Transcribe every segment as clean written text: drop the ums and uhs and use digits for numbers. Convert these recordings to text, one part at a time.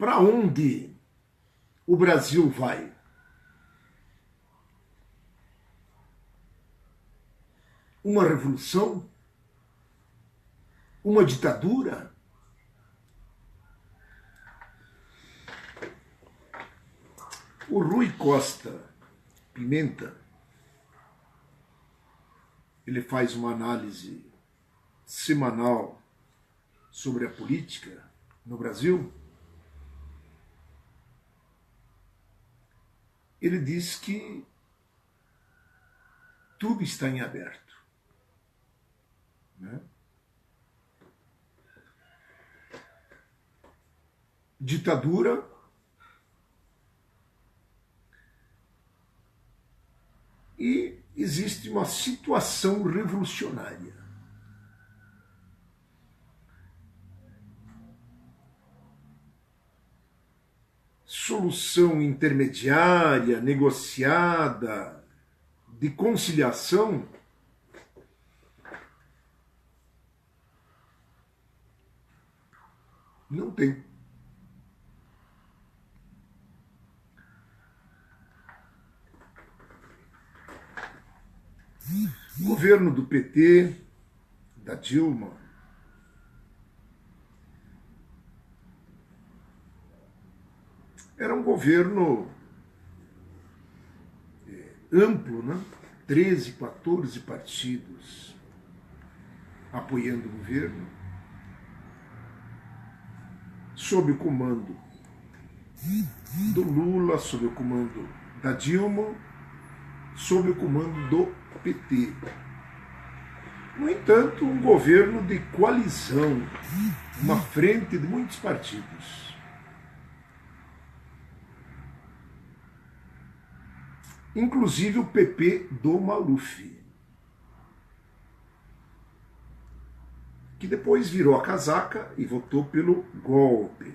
Para onde o Brasil vai? Uma revolução? Uma ditadura? O Rui Costa Pimenta, ele faz uma análise semanal sobre a política no Brasil. Ele diz que tudo está em aberto, né? Ditadura, e existe uma situação revolucionária. Solução intermediária, negociada, de conciliação, não tem. O governo do PT, da Dilma, era um governo amplo, né? 13, 14 partidos apoiando o governo, sob o comando do Lula, sob o comando da Dilma, sob o comando do PT. No entanto, um governo de coalizão, uma frente de muitos partidos. Inclusive o PP do Maluf, que depois virou a casaca e votou pelo golpe.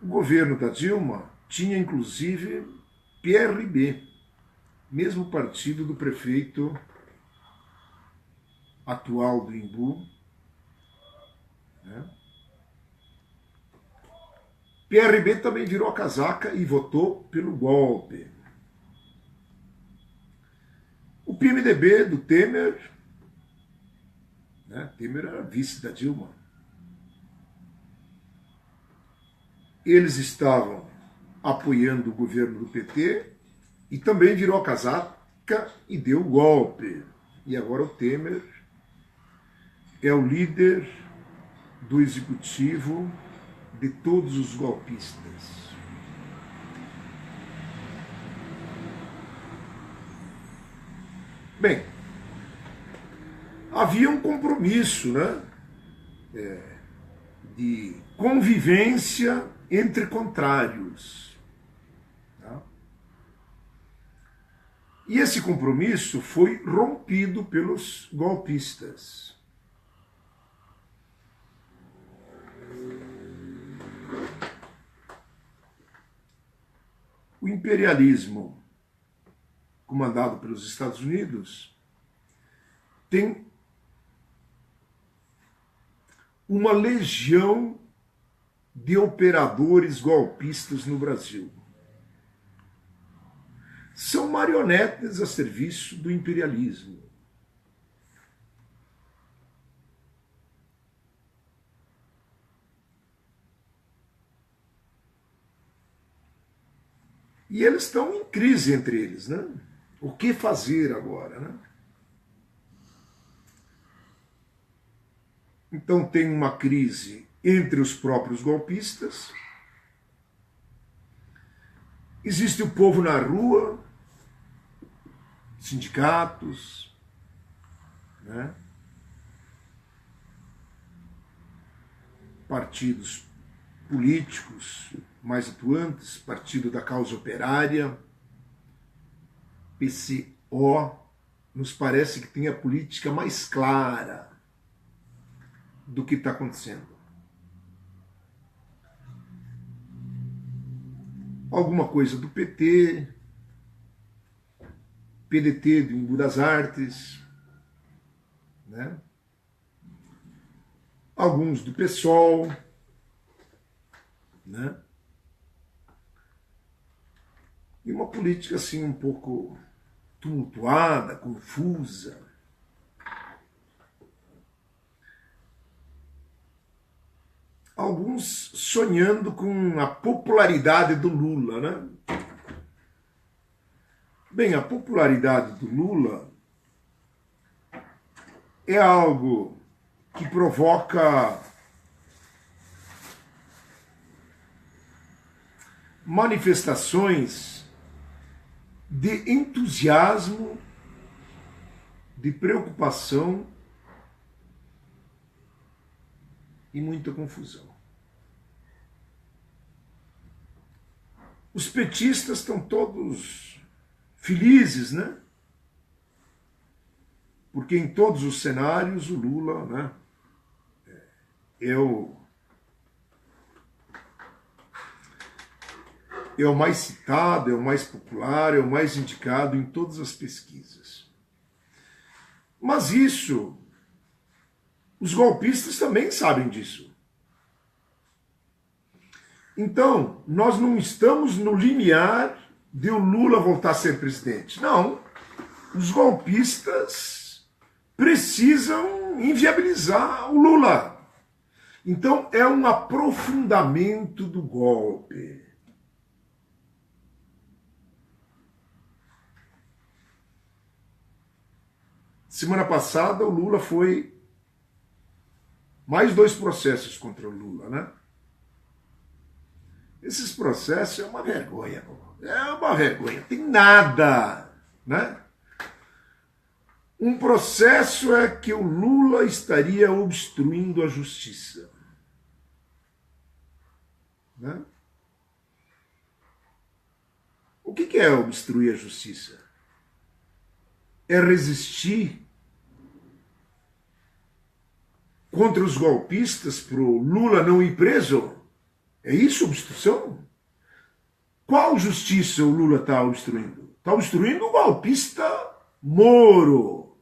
O governo da Dilma tinha inclusive PRB, mesmo partido do prefeito atual do Embu, né? PRB também virou a casaca e votou pelo golpe. O PMDB do Temer, né? Temer era vice da Dilma. Eles estavam apoiando o governo do PT e também virou a casaca e deu o golpe. E agora o Temer é o líder do executivo de todos os golpistas. Bem, havia um compromisso, né, de convivência entre contrários. Tá? E esse compromisso foi rompido pelos golpistas. O imperialismo, comandado pelos Estados Unidos, tem uma legião de operadores golpistas no Brasil. São marionetes a serviço do imperialismo. E eles estão em crise entre eles, né? O que fazer agora, né? Então tem uma crise entre os próprios golpistas, existe o povo na rua, sindicatos, né? Partidos políticos mais atuantes, Partido da Causa Operária, PCO, nos parece que tem a política mais clara do que está acontecendo. Alguma coisa do PT, PDT do Embu das Artes, né? alguns do PSOL, né? E uma política assim um pouco tumultuada, confusa. Alguns sonhando com a popularidade do Lula, né? Bem, a popularidade do Lula é algo que provoca manifestações de entusiasmo, de preocupação e muita confusão. Os petistas estão todos felizes, né? Porque em todos os cenários o Lula, né, é o mais citado, é o mais popular, é o mais indicado em todas as pesquisas. Mas isso, os golpistas também sabem disso. Então, nós não estamos no limiar de o Lula voltar a ser presidente. Não. Os golpistas precisam inviabilizar o Lula. Então, é um aprofundamento do golpe. Semana passada, o Lula foi mais 2 processos contra o Lula, né? Esses processos é uma vergonha, é uma vergonha, tem nada, né? Um processo é que o Lula estaria obstruindo a justiça, né? O que é obstruir a justiça? É resistir contra os golpistas para o Lula não ir preso? É isso obstrução? Qual justiça o Lula está obstruindo? Está obstruindo o golpista Moro,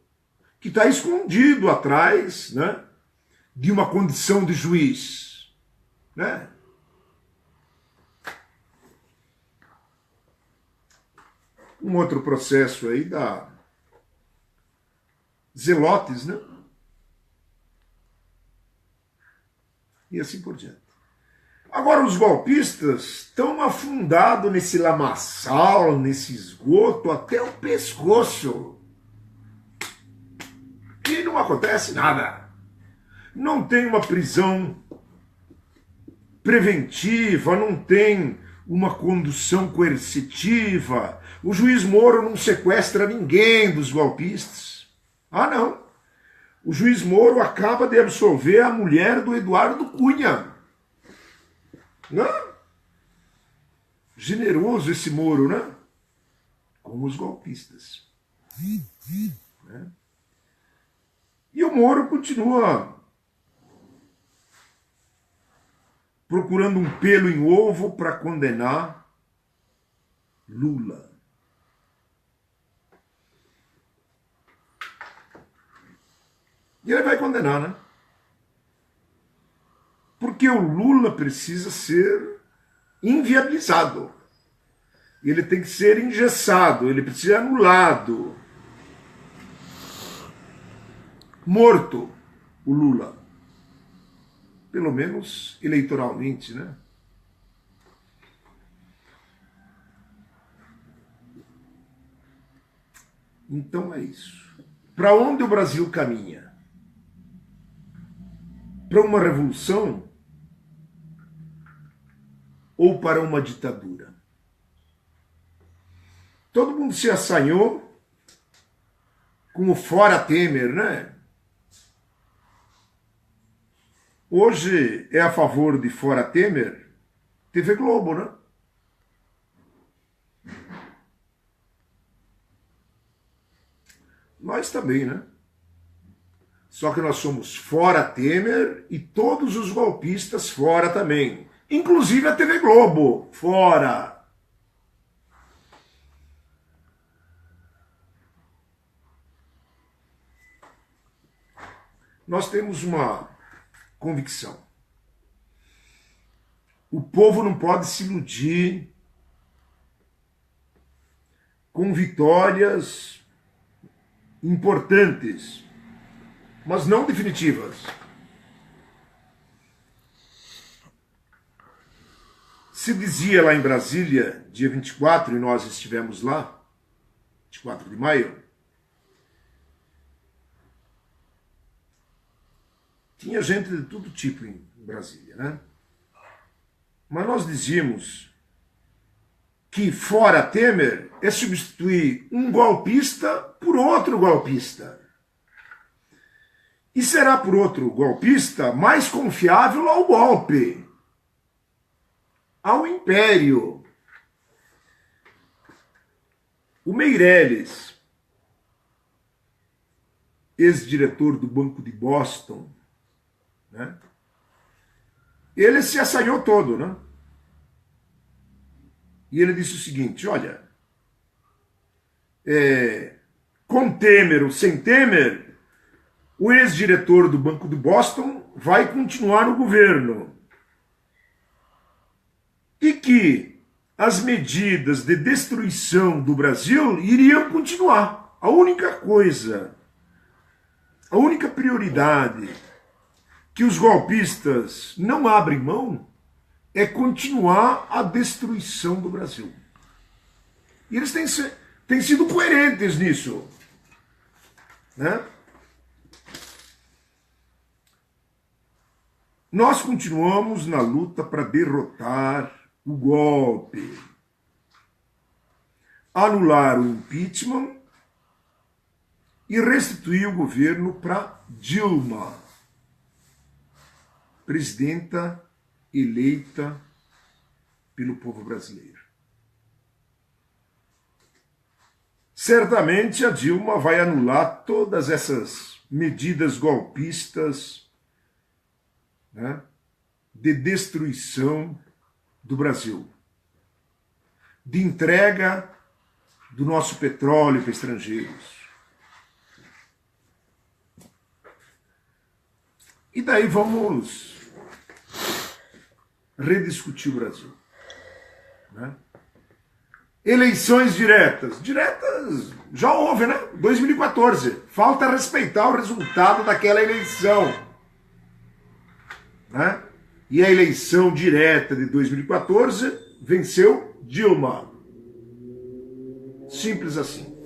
que está escondido atrás, né, de uma condição de juiz, né? Um outro processo aí da Zelotes, né? E assim por diante. Agora, os golpistas estão afundados nesse lamaçal, nesse esgoto, até o pescoço. E não acontece nada. Não tem uma prisão preventiva, não tem uma condução coercitiva. O juiz Moro não sequestra ninguém dos golpistas. Ah, não. O juiz Moro acaba de absolver a mulher do Eduardo Cunha. Não? Generoso esse Moro, né? Como os golpistas. Né? E o Moro continua procurando um pelo em ovo para condenar Lula. E ele vai condenar, né? Porque o Lula precisa ser inviabilizado. Ele tem que ser engessado, ele precisa ser anulado. Morto o Lula. Pelo menos eleitoralmente, né? Então é isso. Para onde o Brasil caminha? Para uma revolução ou para uma ditadura? Todo mundo se assanhou com o fora Temer, né? Hoje é a favor de fora Temer TV Globo, né? Nós também, né? Só que nós somos fora Temer e todos os golpistas fora também. Inclusive a TV Globo, fora. Nós temos uma convicção. O povo não pode se iludir com vitórias importantes, mas não definitivas. Se dizia lá em Brasília, dia 24, e nós estivemos lá, 24 de maio, tinha gente de todo tipo em Brasília, né? Mas nós dizíamos que fora Temer é substituir um golpista por outro golpista. E será por outro golpista mais confiável ao golpe, ao império. O Meirelles, ex-diretor do Banco de Boston, né? Ele se assanhou todo, né? E ele disse o seguinte, olha, com Temer ou sem Temer, o ex-diretor do Banco de Boston vai continuar no governo. E que as medidas de destruição do Brasil iriam continuar. A única coisa, a única prioridade que os golpistas não abrem mão é continuar a destruição do Brasil. E eles têm sido coerentes nisso, né? Nós continuamos na luta para derrotar o golpe, anular o impeachment e restituir o governo para Dilma, presidenta eleita pelo povo brasileiro. Certamente a Dilma vai anular todas essas medidas golpistas, né, de destruição do Brasil, de entrega do nosso petróleo para estrangeiros. E daí vamos rediscutir o Brasil, né? Eleições diretas. Diretas já houve, né? 2014. Falta respeitar o resultado daquela eleição, né? E a eleição direta de 2014 venceu Dilma. Simples assim.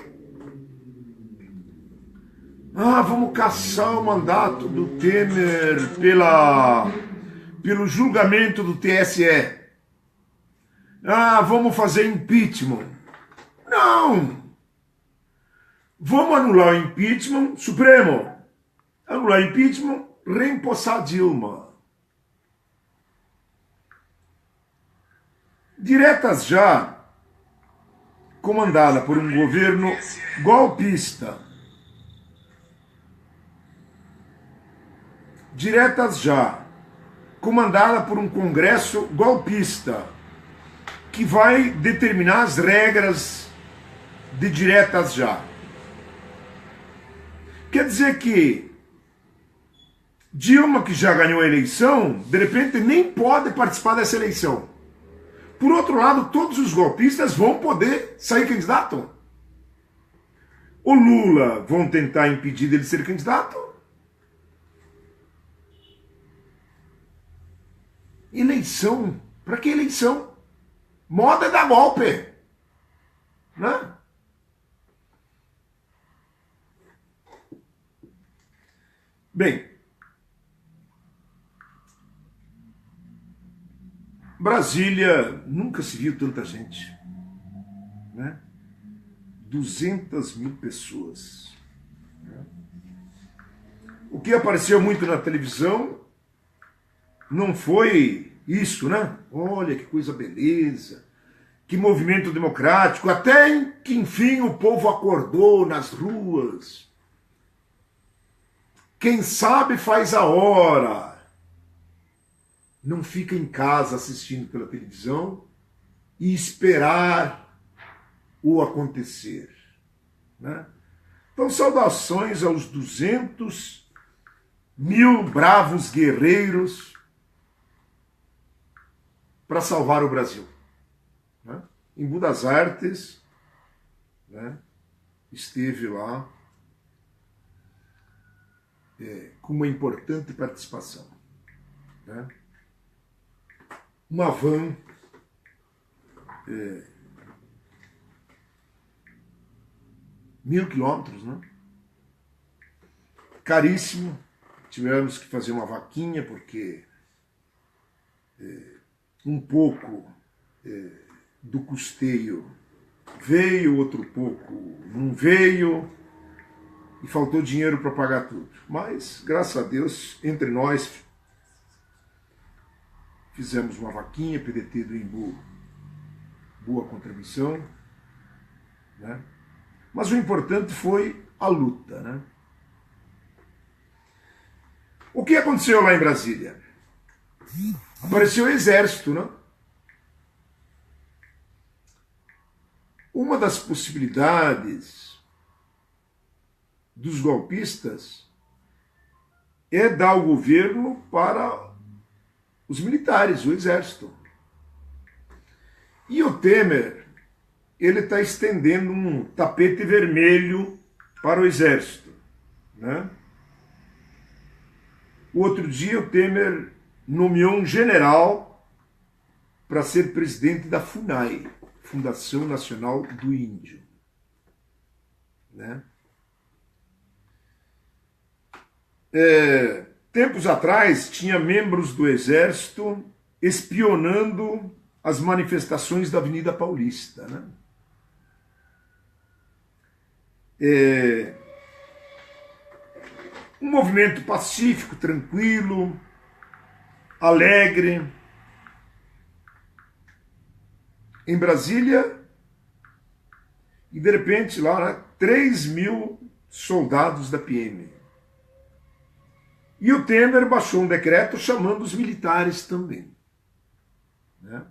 Vamos caçar o mandato do Temer pelo julgamento do TSE. Vamos fazer impeachment. Não! Vamos anular o impeachment, Supremo. Anular o impeachment, reempossar Dilma. Diretas já, comandada por um governo golpista. Diretas já, comandada por um Congresso golpista, que vai determinar as regras de diretas já. Quer dizer que Dilma, que já ganhou a eleição, de repente nem pode participar dessa eleição. Por outro lado, todos os golpistas vão poder sair candidato. O Lula vão tentar impedir dele ser candidato. Eleição? Para que eleição? Moda é dar golpe, né? Bem, Brasília, nunca se viu tanta gente, né? 200 mil pessoas. O que apareceu muito na televisão não foi isso, né? Olha que coisa beleza, que movimento democrático, até que enfim o povo acordou nas ruas. Quem sabe faz a hora. Não fica em casa assistindo pela televisão e esperar o acontecer, né? Então, saudações aos 200 1000 bravos guerreiros para salvar o Brasil. Né? Em Buenos Aires, né, esteve lá com uma importante participação. Né? Uma van 1000 quilômetros, né? Caríssimo. Tivemos que fazer uma vaquinha porque um pouco do custeio veio, outro pouco não veio, e faltou dinheiro para pagar tudo. Mas, graças a Deus, entre nós, fizemos uma vaquinha, PDT do Embu, boa contribuição, né? Mas o importante foi a luta, né? O que aconteceu lá em Brasília? Apareceu o exército, né? Uma das possibilidades dos golpistas é dar o governo para os militares, o exército. E o Temer, ele está estendendo um tapete vermelho para o exército, né? O outro dia o Temer nomeou um general para ser presidente da FUNAI, Fundação Nacional do Índio, né? Tempos atrás, tinha membros do Exército espionando as manifestações da Avenida Paulista, né? Um movimento pacífico, tranquilo, alegre. Em Brasília, e de repente lá, né, 3.000 soldados da PM. E o Temer baixou um decreto chamando os militares também. Né?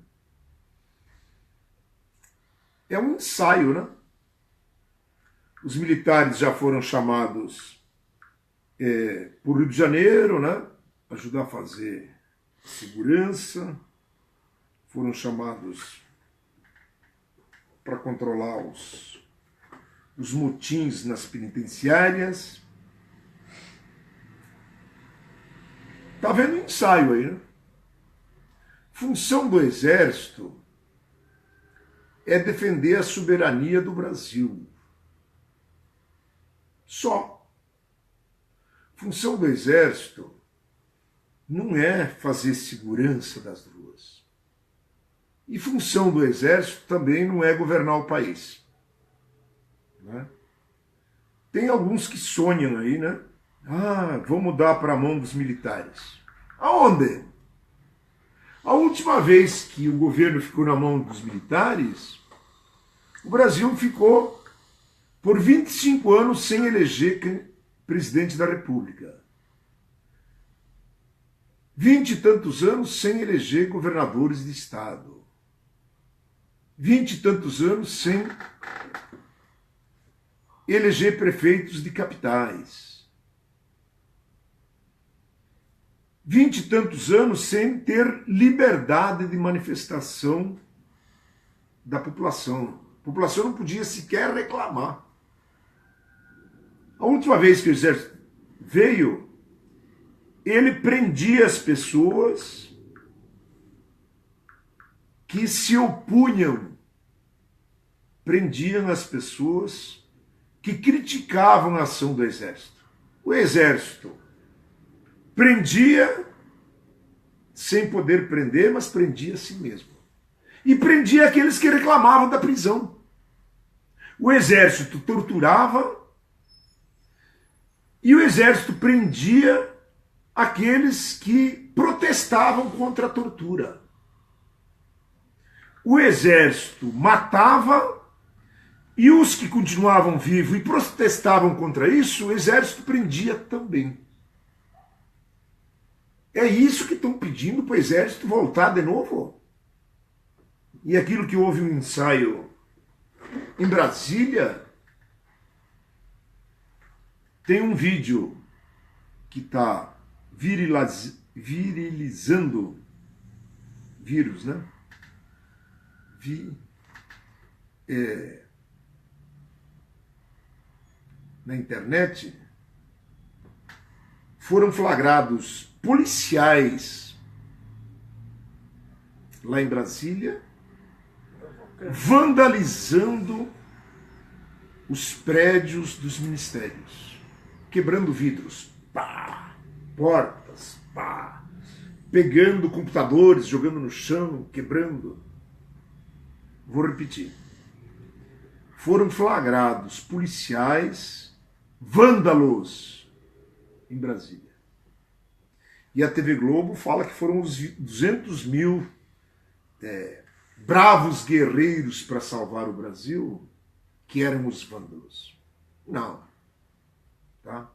É um ensaio, né? Os militares já foram chamados por Rio de Janeiro, né? Ajudar a fazer segurança. Foram chamados para controlar os motins nas penitenciárias. Está havendo um ensaio aí, né? Função do Exército é defender a soberania do Brasil. Só. Função do Exército não é fazer segurança das ruas. E função do Exército também não é governar o país. Né? Tem alguns que sonham aí, né? Vamos dar para a mão dos militares. Aonde? A última vez que o governo ficou na mão dos militares, o Brasil ficou por 25 anos sem eleger presidente da República. 20 e tantos anos sem eleger governadores de estado. 20 e tantos anos sem eleger prefeitos de capitais. 20 e tantos anos sem ter liberdade de manifestação da população. A população não podia sequer reclamar. A última vez que o exército veio, ele prendia as pessoas que se opunham, prendiam as pessoas que criticavam a ação do exército. O exército prendia sem poder prender, mas prendia a si mesmo. E prendia aqueles que reclamavam da prisão. O exército torturava e o exército prendia aqueles que protestavam contra a tortura. O exército matava e os que continuavam vivos e protestavam contra isso, o exército prendia também. É isso que estão pedindo para o exército voltar de novo. E aquilo que houve um ensaio em Brasília, tem um vídeo que está virilizando vírus, né? Na internet, foram flagrados policiais lá em Brasília vandalizando os prédios dos ministérios, quebrando vidros, pá, portas, pá, pegando computadores, jogando no chão, quebrando. Vou repetir. Foram flagrados policiais vândalos em Brasília. E a TV Globo fala que foram os 200 mil bravos guerreiros para salvar o Brasil que eram os vândalos. Não. Tá?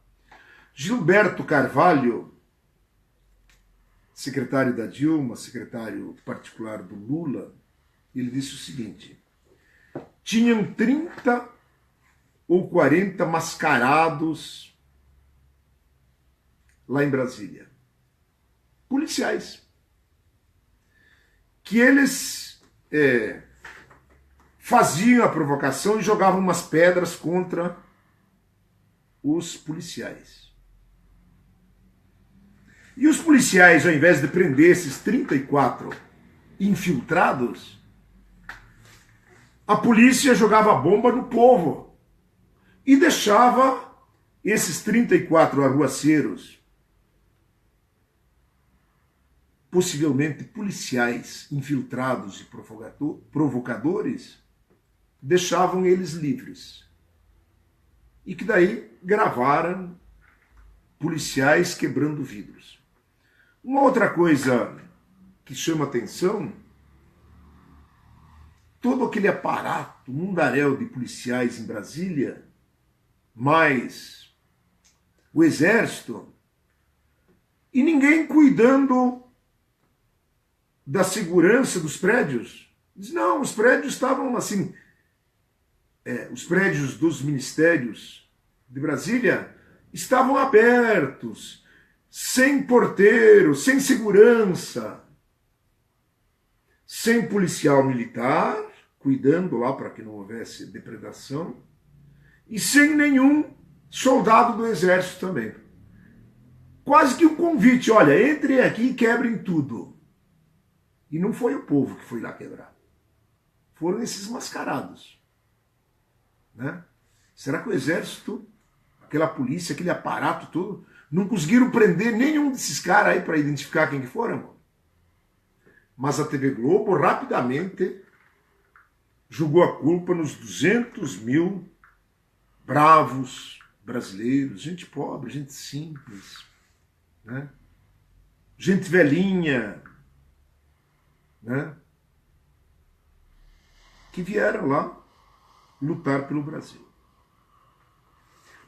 Gilberto Carvalho, secretário da Dilma, secretário particular do Lula, ele disse o seguinte: tinham 30 ou 40 mascarados lá em Brasília, policiais, que eles faziam a provocação e jogavam umas pedras contra os policiais. E os policiais, ao invés de prender esses 34 infiltrados, a polícia jogava bomba no povo e deixava esses 34 arruaceiros, possivelmente policiais infiltrados e provocadores, deixavam eles livres. E que daí gravaram policiais quebrando vidros. Uma outra coisa que chama atenção: todo aquele aparato, mundaréu de policiais em Brasília, mais o exército, e ninguém cuidando da segurança dos prédios. Diz, não, os prédios estavam assim, os prédios dos ministérios de Brasília estavam abertos, sem porteiro, sem segurança, sem policial militar, cuidando lá para que não houvesse depredação, e sem nenhum soldado do exército também. Quase que um convite: olha, entrem aqui e quebrem tudo. E não foi o povo que foi lá quebrar. Foram esses mascarados. Né? Será que o exército, aquela polícia, aquele aparato todo, não conseguiram prender nenhum desses caras aí para identificar quem que foram? Mas a TV Globo rapidamente jogou a culpa nos 200 mil bravos brasileiros, gente pobre, gente simples, né? Gente velhinha, né? Que vieram lá lutar pelo Brasil.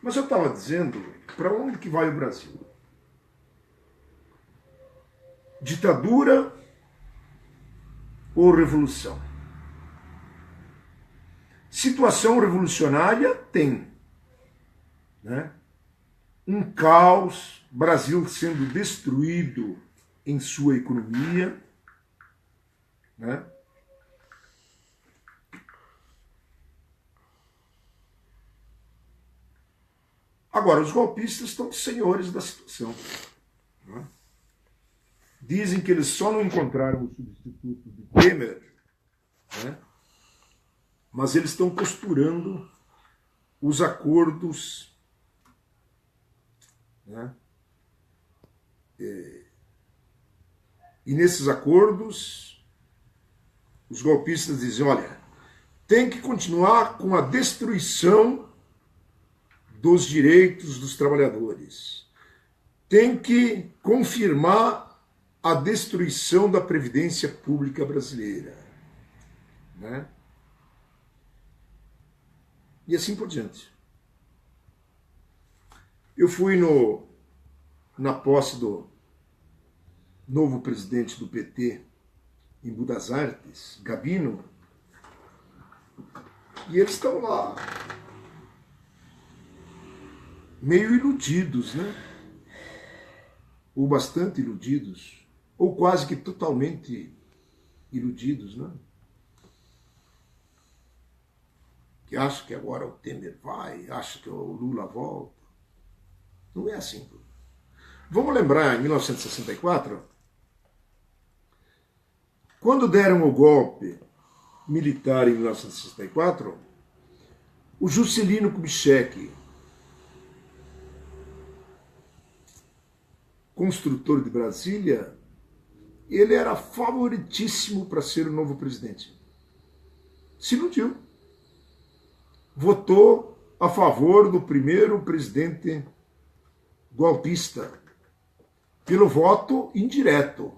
Mas eu estava dizendo, para onde que vai o Brasil? Ditadura ou revolução? Situação revolucionária tem, né? Um caos, Brasil sendo destruído em sua economia, né? Agora, os golpistas estão senhores da situação, né? Dizem que eles só não encontraram o substituto de Temer, né? Mas eles estão costurando os acordos, né? E nesses acordos, os golpistas dizem, olha, tem que continuar com a destruição dos direitos dos trabalhadores. Tem que confirmar a destruição da Previdência Pública brasileira, né? E assim por diante. Eu fui na posse do novo presidente do PT em Budas Artes, Gabino, e eles estão lá meio iludidos, né? ou bastante iludidos, ou quase que totalmente iludidos, né? Que acham que agora o Temer vai, acham que o Lula volta. Não é assim. Vamos lembrar, em 1964, quando deram o golpe militar em 1964, o Juscelino Kubitschek, construtor de Brasília, ele era favoritíssimo para ser o novo presidente. Se iludiu. Votou a favor do primeiro presidente golpista, pelo voto indireto.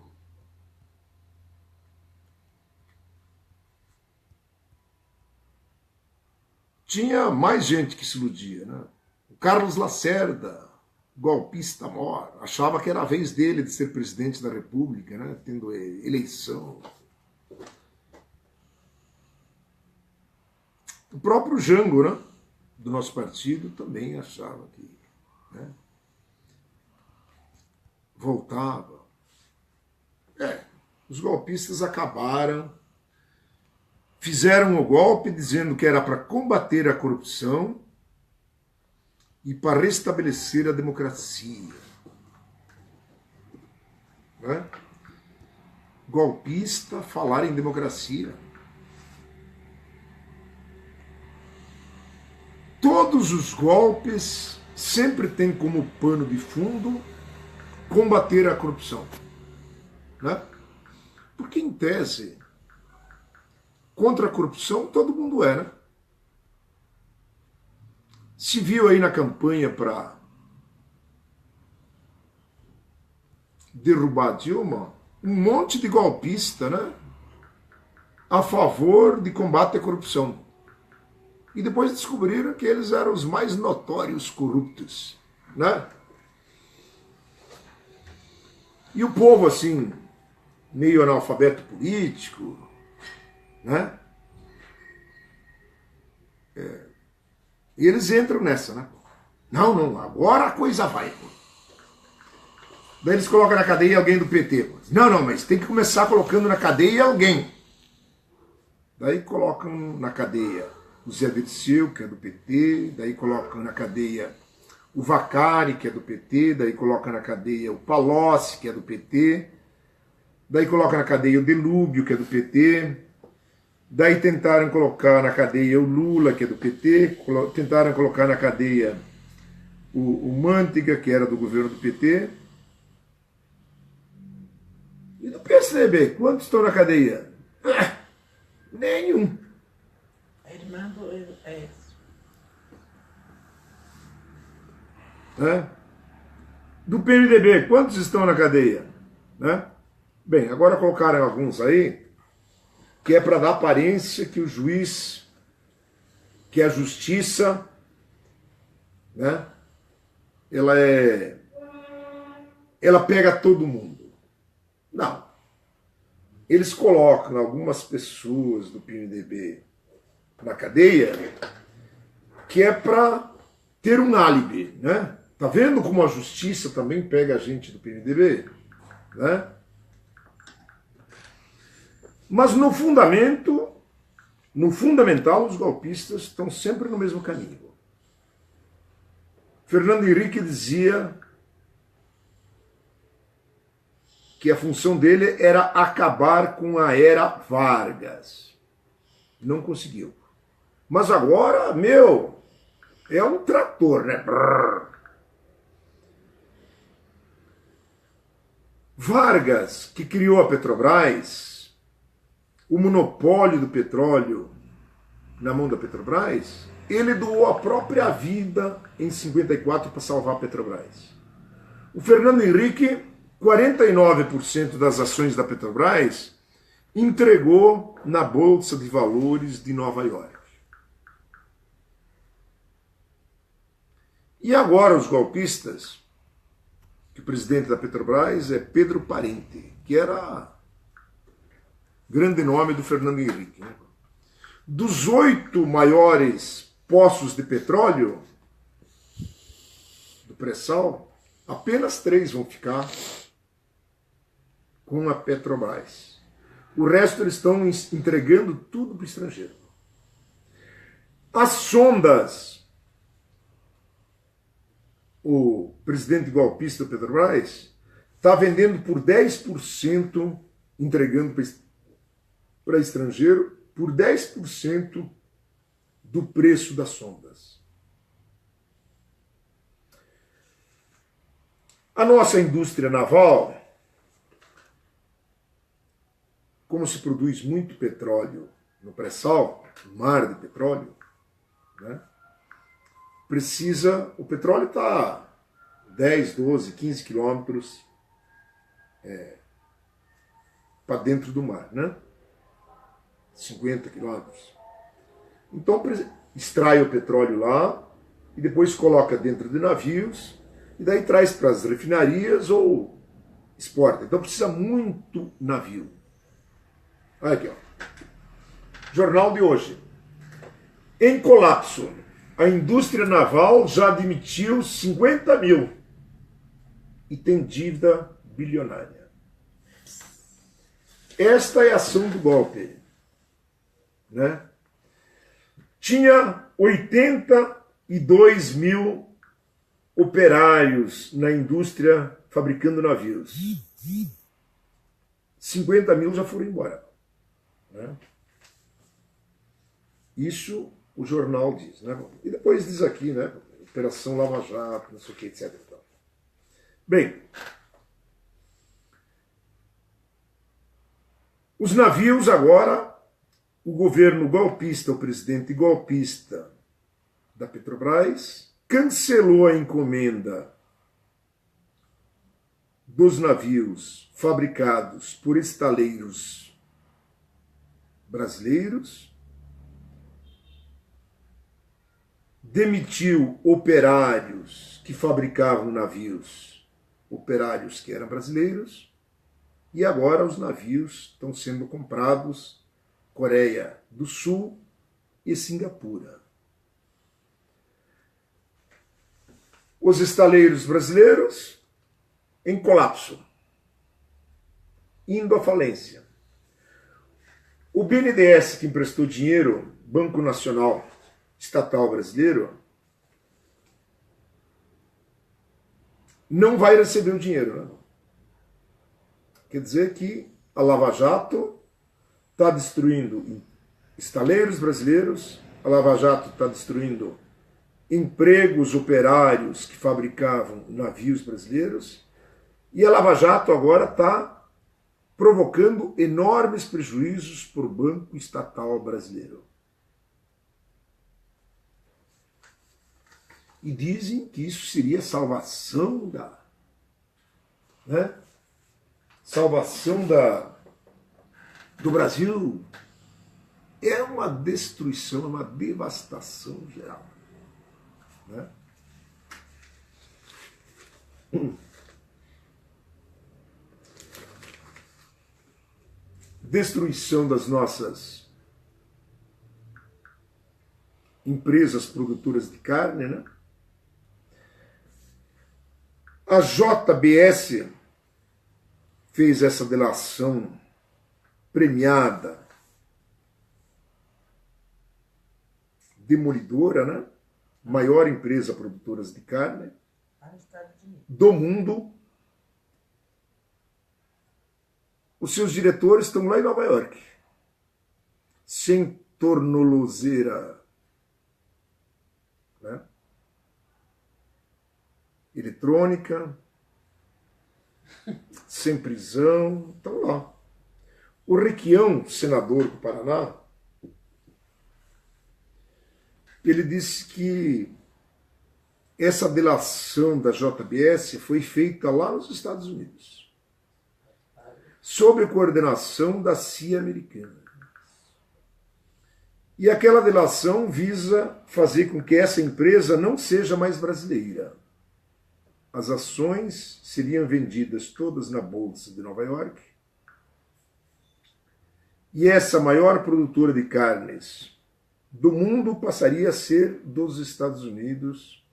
Tinha mais gente que se iludia, né? O Carlos Lacerda, golpista mor, achava que era a vez dele de ser presidente da República, né? Tendo eleição. O próprio Jango, né? Do nosso partido, também achava que, né? Voltava. Os golpistas acabaram, fizeram o golpe dizendo que era para combater a corrupção e para restabelecer a democracia. Né? Golpista falar em democracia. Todos os golpes sempre têm como pano de fundo combater a corrupção. Né? Porque, em tese, contra a corrupção todo mundo é, né? Se viu aí na campanha para derrubar Dilma, um monte de golpista, né? A favor de combate à corrupção. E depois descobriram que eles eram os mais notórios corruptos, né? E o povo, assim, meio analfabeto político, né? E eles entram nessa, né? Não, agora a coisa vai. Pô. Daí eles colocam na cadeia alguém do PT. Pô. Não, mas tem que começar colocando na cadeia alguém. Daí colocam na cadeia o Zé Dirceu, que é do PT, daí colocam na cadeia o Vacari, que é do PT, daí colocam na cadeia o Palocci, que é do PT, daí colocam na cadeia o Delúbio, que é do PT, daí tentaram colocar na cadeia o Lula, que é do PT, tentaram colocar na cadeia o Manteiga, que era do governo do PT. E do PSDB, quantos estão na cadeia? Nenhum. A irmã do Écio. Do PMDB, quantos estão na cadeia? Né? Bem, agora colocaram alguns aí, que é para dar aparência que o juiz, que a justiça, né, ela pega todo mundo. Não. Eles colocam algumas pessoas do PMDB na cadeia, que é para ter um álibi, né? Tá vendo como a justiça também pega a gente do PMDB, né? Mas no fundamental, os golpistas estão sempre no mesmo caminho. Fernando Henrique dizia que a função dele era acabar com a era Vargas. Não conseguiu. Mas agora, é um trator, né? Brrr. Vargas, que criou a Petrobras, o monopólio do petróleo na mão da Petrobras, ele doou a própria vida em 54 para salvar a Petrobras. O Fernando Henrique, 49% das ações da Petrobras, entregou na Bolsa de Valores de Nova York. E agora os golpistas, que o presidente da Petrobras é Pedro Parente, que era grande nome do Fernando Henrique. Né? Dos 8 maiores poços de petróleo do pré-sal, Apenas 3 vão ficar com a Petrobras. O resto eles estão entregando tudo para o estrangeiro. As sondas, o presidente golpista Petrobras está vendendo por 10%, entregando para estrangeiro, por 10% do preço das sondas. A nossa indústria naval, como se produz muito petróleo no pré-sal, no mar de petróleo, né, o petróleo está 10, 12, 15 quilômetros para dentro do mar, né? 50 quilômetros. Então extrai o petróleo lá e depois coloca dentro de navios e daí traz para as refinarias ou exporta. Então precisa muito navio. Olha aqui, ó. Jornal de hoje. Em colapso, a indústria naval já demitiu 50 mil e tem dívida bilionária. Esta é a ação do golpe, né? Tinha 82 mil operários na indústria fabricando navios. 50 mil já foram embora, né? Isso o jornal diz, né? E depois diz aqui, né? Operação Lava Jato, não sei o que, etc. Bem, os navios agora, o governo golpista, o presidente golpista da Petrobras, cancelou a encomenda dos navios fabricados por estaleiros brasileiros, demitiu operários que fabricavam navios, operários que eram brasileiros, e agora os navios estão sendo comprados Coreia do Sul e Singapura. Os estaleiros brasileiros em colapso, indo à falência. O BNDES, que emprestou dinheiro, Banco Nacional Estatal Brasileiro, não vai receber o dinheiro, né? Quer dizer que a Lava Jato está destruindo estaleiros brasileiros, a Lava Jato está destruindo empregos operários que fabricavam navios brasileiros, e a Lava Jato agora está provocando enormes prejuízos para o Banco Estatal Brasileiro. E dizem que isso seria salvação do Brasil. É uma destruição, uma devastação geral, né? Destruição das nossas empresas produtoras de carne, né? A JBS fez essa delação premiada, demolidora, né? Maior empresa produtora de carne do mundo. Os seus diretores estão lá em Nova York, sem tornozeleira, né? Eletrônica, sem prisão, estão lá. O Requião, senador do Paraná, ele disse que essa delação da JBS foi feita lá nos Estados Unidos, sob coordenação da CIA americana. E aquela delação visa fazer com que essa empresa não seja mais brasileira. As ações seriam vendidas todas na Bolsa de Nova York. E essa maior produtora de carnes do mundo passaria a ser dos Estados Unidos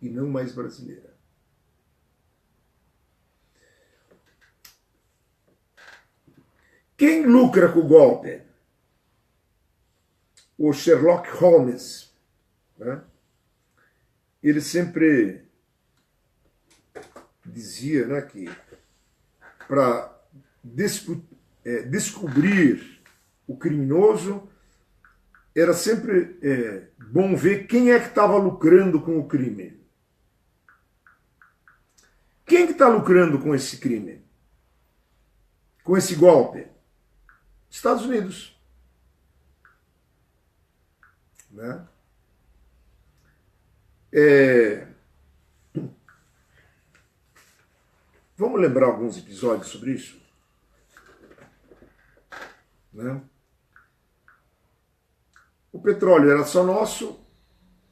e não mais brasileira. Quem lucra com o golpe? O Sherlock Holmes, né? Ele sempre dizia, né, que para descobrir o criminoso era sempre bom ver quem é que estava lucrando com o crime. Quem que está lucrando com esse crime? Com esse golpe? Estados Unidos. Né? Vamos lembrar alguns episódios sobre isso? Né? O petróleo era só nosso,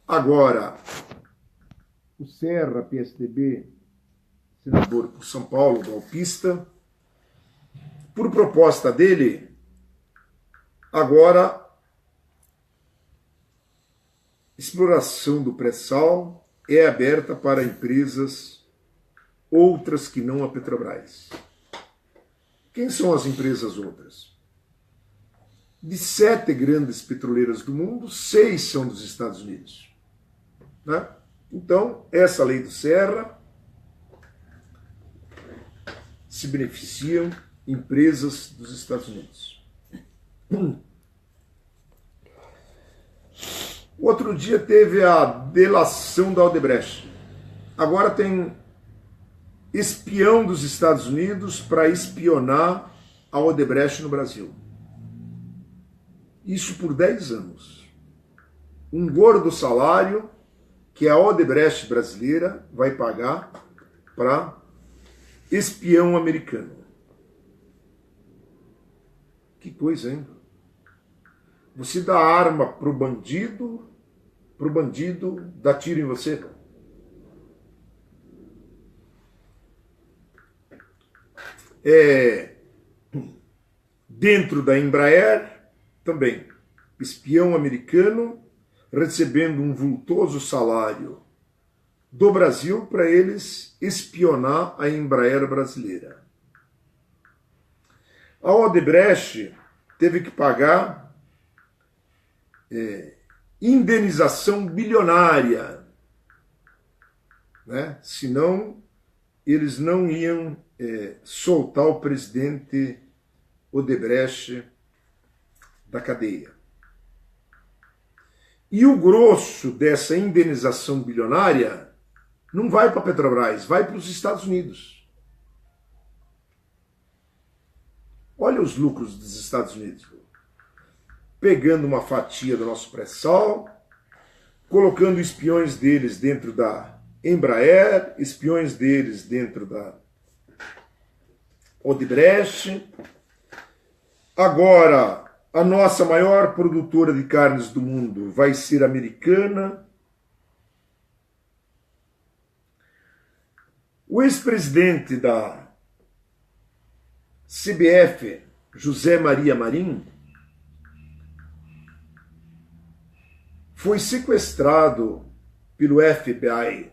agora o Serra, PSDB, senador por São Paulo, golpista, por proposta dele, agora exploração do pré-sal é aberta para empresas outras que não a Petrobras. Quem são as empresas outras? De 7 grandes petroleiras do mundo, 6 são dos Estados Unidos. Né? Então, essa lei do Serra se beneficiam empresas dos Estados Unidos. Outro dia teve a delação da Odebrecht. Agora tem espião dos Estados Unidos para espionar a Odebrecht no Brasil. Isso por 10 anos. Um gordo salário que a Odebrecht brasileira vai pagar para espião americano. Que coisa, hein? Você dá arma pro bandido dá tiro em você. Dentro da Embraer, também, espião americano recebendo um vultoso salário do Brasil para eles espionar a Embraer brasileira. A Odebrecht teve que pagar indenização bilionária, né? Senão eles não iam soltar o presidente Odebrecht da cadeia. E o grosso dessa indenização bilionária não vai para a Petrobras, vai para os Estados Unidos. Olha os lucros dos Estados Unidos. Pegando uma fatia do nosso pré-sal, colocando espiões deles dentro da Embraer, espiões deles dentro da Odebrecht. Agora, a nossa maior produtora de carnes do mundo vai ser americana. O ex-presidente da CBF, José Maria Marim, foi sequestrado pelo FBI,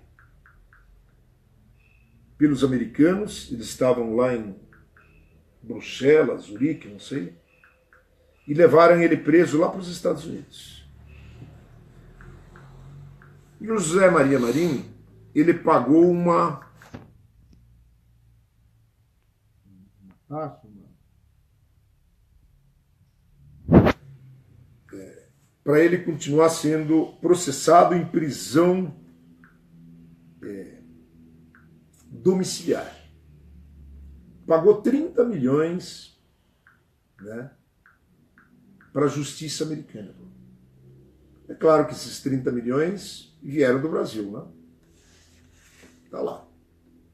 pelos americanos. Eles estavam lá em Bruxelas, Zurique, não sei, e levaram ele preso lá para os Estados Unidos. E o José Maria Marim, ele pagou uma para ele continuar sendo processado em prisão domiciliar. Pagou 30 milhões, né, para a justiça americana. É claro que esses 30 milhões vieram do Brasil, né? Tá lá.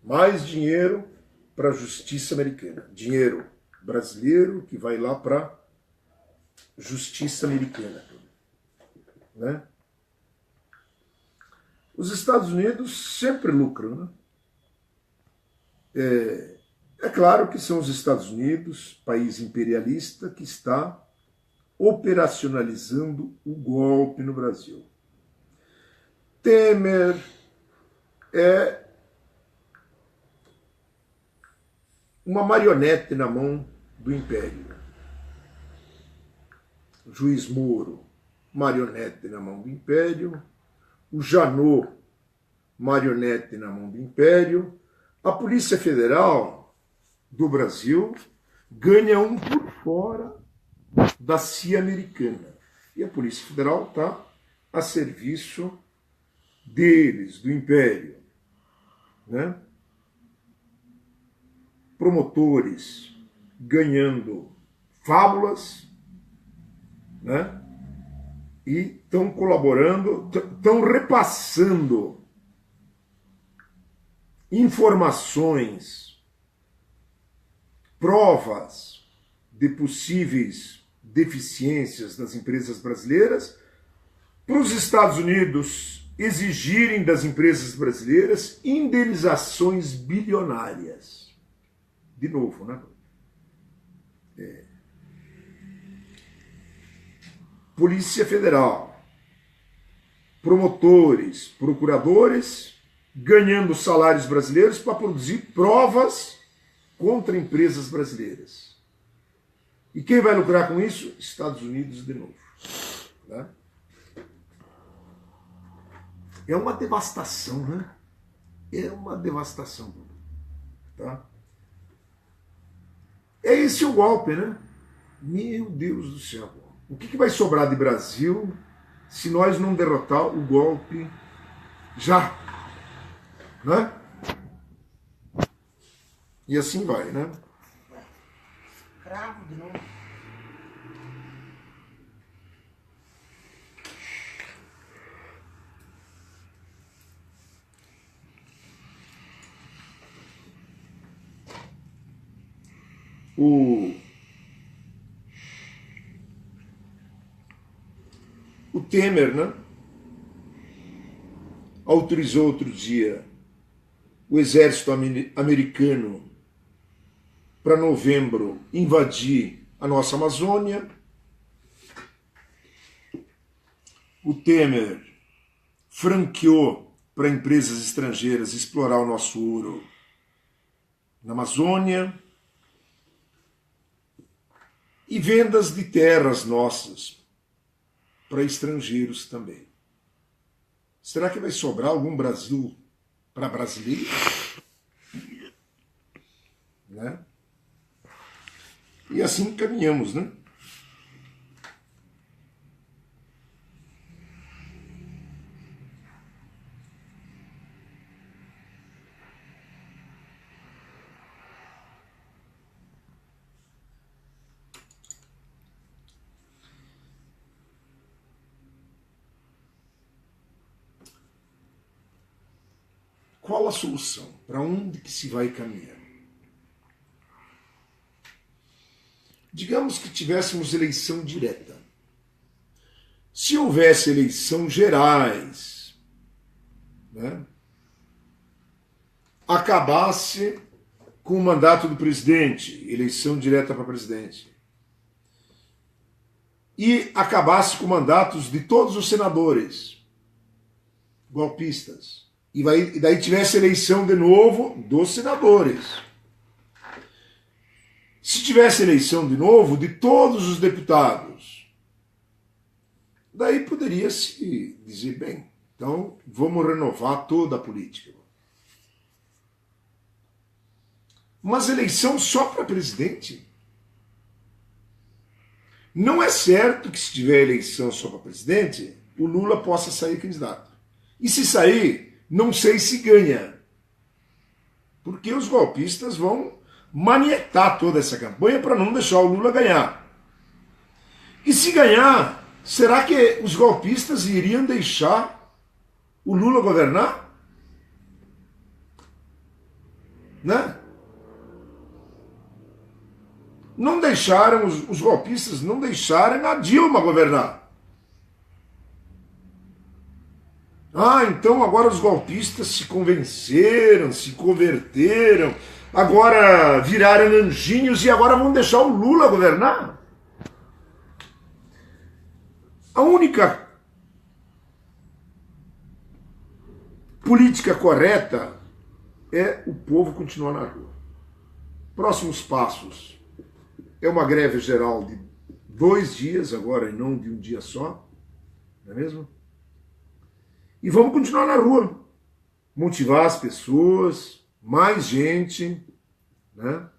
Mais dinheiro para a justiça americana. Dinheiro brasileiro que vai lá para a justiça americana. Né? Os Estados Unidos sempre lucram. Né? É claro que são os Estados Unidos, país imperialista, que está operacionalizando o golpe no Brasil. Temer é uma marionete na mão do império. juiz Moro, marionete na mão do Império, o Janot, marionete na mão do Império, a Polícia Federal do Brasil ganha um por fora da CIA americana. E a Polícia Federal está a serviço deles, do Império. Né? Promotores ganhando fábulas, né? E estão colaborando, estão repassando informações, provas de possíveis deficiências das empresas brasileiras para os Estados Unidos exigirem das empresas brasileiras indenizações bilionárias. De novo, né? Polícia Federal, promotores, procuradores, ganhando salários brasileiros para produzir provas contra empresas brasileiras. E quem vai lucrar com isso? Estados Unidos de novo. Tá? É uma devastação, né? É uma devastação. Tá? É esse o golpe, né? Meu Deus do céu. O que vai sobrar de Brasil se nós não derrotar o golpe já? Né? E assim vai, né? Cravo de novo. O Temer, né? Autorizou outro dia o exército americano para novembro invadir a nossa Amazônia. O Temer franqueou para empresas estrangeiras explorar o nosso ouro na Amazônia. E vendas de terras nossas para estrangeiros também. Será que vai sobrar algum Brasil para brasileiro? Né? E assim caminhamos, né? Qual a solução? Para onde que se vai caminhar? Digamos que tivéssemos eleição direta. Se houvesse eleição gerais, né, acabasse com o mandato do presidente, eleição direta para presidente, e acabasse com mandatos de todos os senadores golpistas, e daí tivesse eleição de novo dos senadores. Se tivesse eleição de novo de todos os deputados, daí poderia-se dizer, bem, então vamos renovar toda a política. Mas eleição só para presidente? Não é certo que se tiver eleição só para presidente, o Lula possa sair candidato. E se sair, não sei se ganha. Porque os golpistas vão manietar toda essa campanha para não deixar o Lula ganhar. E se ganhar, será que os golpistas iriam deixar o Lula governar? Né? Não deixaram, os golpistas não deixaram a Dilma governar. Ah, então agora os golpistas se convenceram, se converteram, agora viraram anjinhos e agora vão deixar o Lula governar? A única política correta é o povo continuar na rua. Próximos passos é uma greve geral de 2 dias agora e não de um dia só, não é mesmo? E vamos continuar na rua, motivar as pessoas, mais gente, né,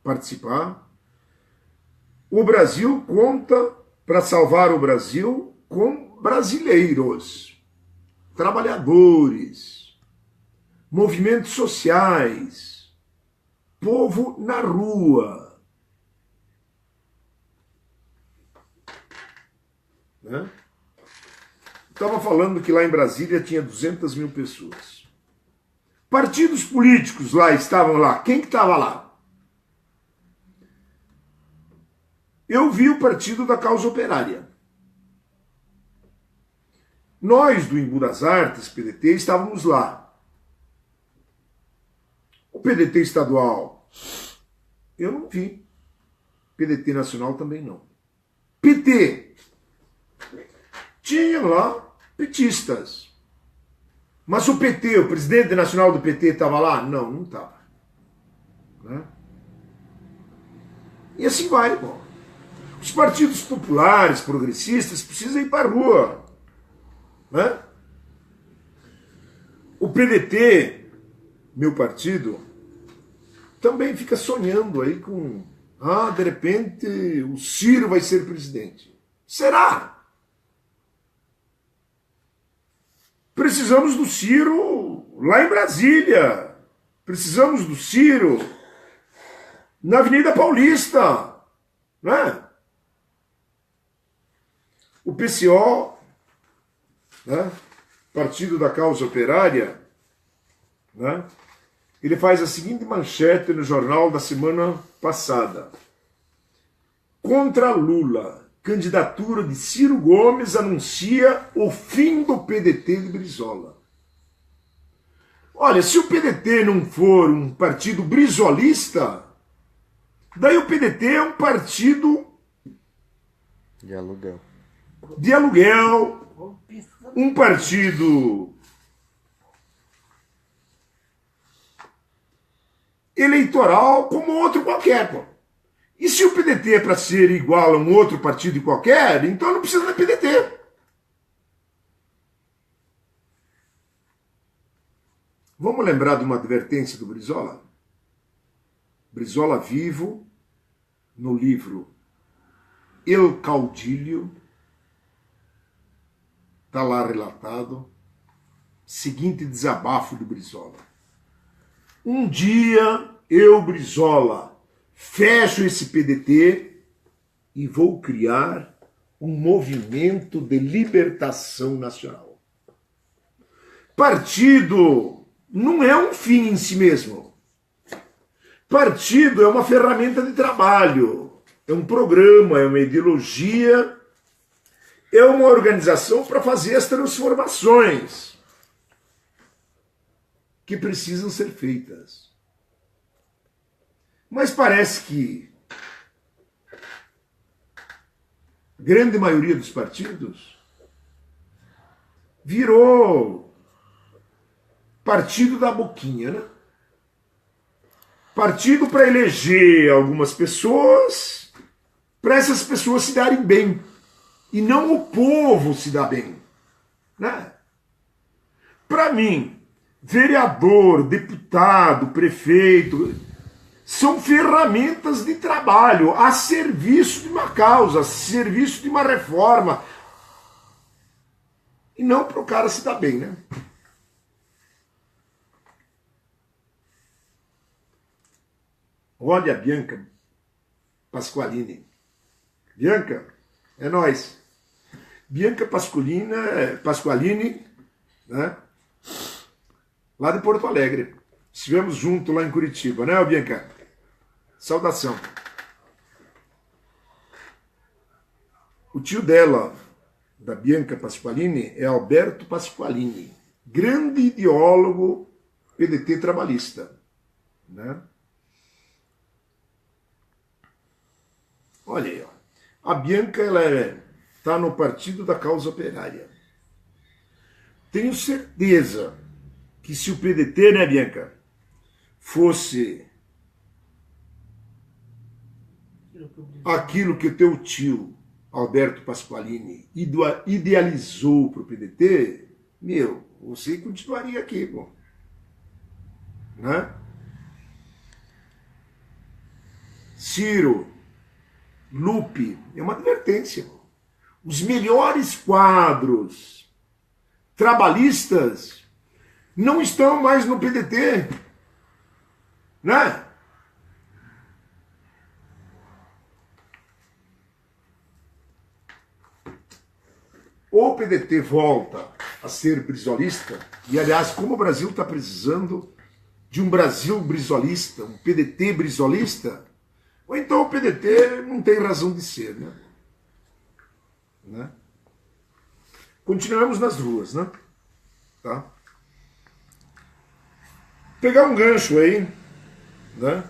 participar. O Brasil conta, para salvar o Brasil, com brasileiros, trabalhadores, movimentos sociais, povo na rua. Né? Estava falando que lá em Brasília tinha 200 mil pessoas. Partidos políticos lá estavam lá. Quem que estava lá? Eu vi o Partido da Causa Operária. Nós, do Embu das Artes, PDT, estávamos lá. O PDT estadual, eu não vi. PDT nacional também não. PT, tinha lá petistas. Mas o PT, o presidente nacional do PT estava lá? Não, não estava. Né? E assim vai, bom. Os partidos populares, progressistas, precisam ir para a rua. Né? O PDT, meu partido, também fica sonhando aí com... de repente, o Ciro vai ser presidente. Será? Precisamos do Ciro lá em Brasília. Precisamos do Ciro na Avenida Paulista. Né? O PCO, né, Partido da Causa Operária, né, ele faz a seguinte manchete no jornal da semana passada. Contra Lula, candidatura de Ciro Gomes anuncia o fim do PDT de Brizola. Olha, se o PDT não for um partido brizolista, daí o PDT é um partido de aluguel. Um partido eleitoral como outro qualquer. Pô. E se o PDT é para ser igual a um outro partido qualquer, então não precisa da PDT. Vamos lembrar de uma advertência do Brizola? Brizola vivo, no livro El Caudilho, está lá relatado, seguinte desabafo do Brizola. Um dia eu, Brizola, fecho esse PDT e vou criar um movimento de libertação nacional. Partido não é um fim em si mesmo. Partido é uma ferramenta de trabalho, é um programa, é uma ideologia, é uma organização para fazer as transformações que precisam ser feitas. Mas parece que a grande maioria dos partidos virou partido da boquinha, né? Partido para eleger algumas pessoas, para essas pessoas se darem bem. E não o povo se dá bem. Né? Para mim, vereador, deputado, prefeito, são ferramentas de trabalho a serviço de uma causa, a serviço de uma reforma. E não para o cara se dar bem, né? Olha a Bianca Pasqualini. Bianca, é nóis. Bianca Pasqualini, né? Lá de Porto Alegre. Estivemos juntos lá em Curitiba, né, Bianca? Saudação. O tio dela, da Bianca Pasqualini, é Alberto Pasqualini, grande ideólogo PDT trabalhista, né? Olha aí, ó. A Bianca, ela está no Partido da Causa Operária. Tenho certeza que se o PDT, né, Bianca, fosse aquilo que o teu tio, Alberto Pasqualini, idealizou para o PDT, meu, você continuaria aqui, pô. Né? Ciro, Lupe, é uma advertência. Os melhores quadros trabalhistas não estão mais no PDT, né? Ou o PDT volta a ser brizolista, e aliás, como o Brasil está precisando de um Brasil brizolista, um PDT brizolista, ou então o PDT não tem razão de ser, né? Continuamos nas ruas, né? Tá? Pegar um gancho aí, né?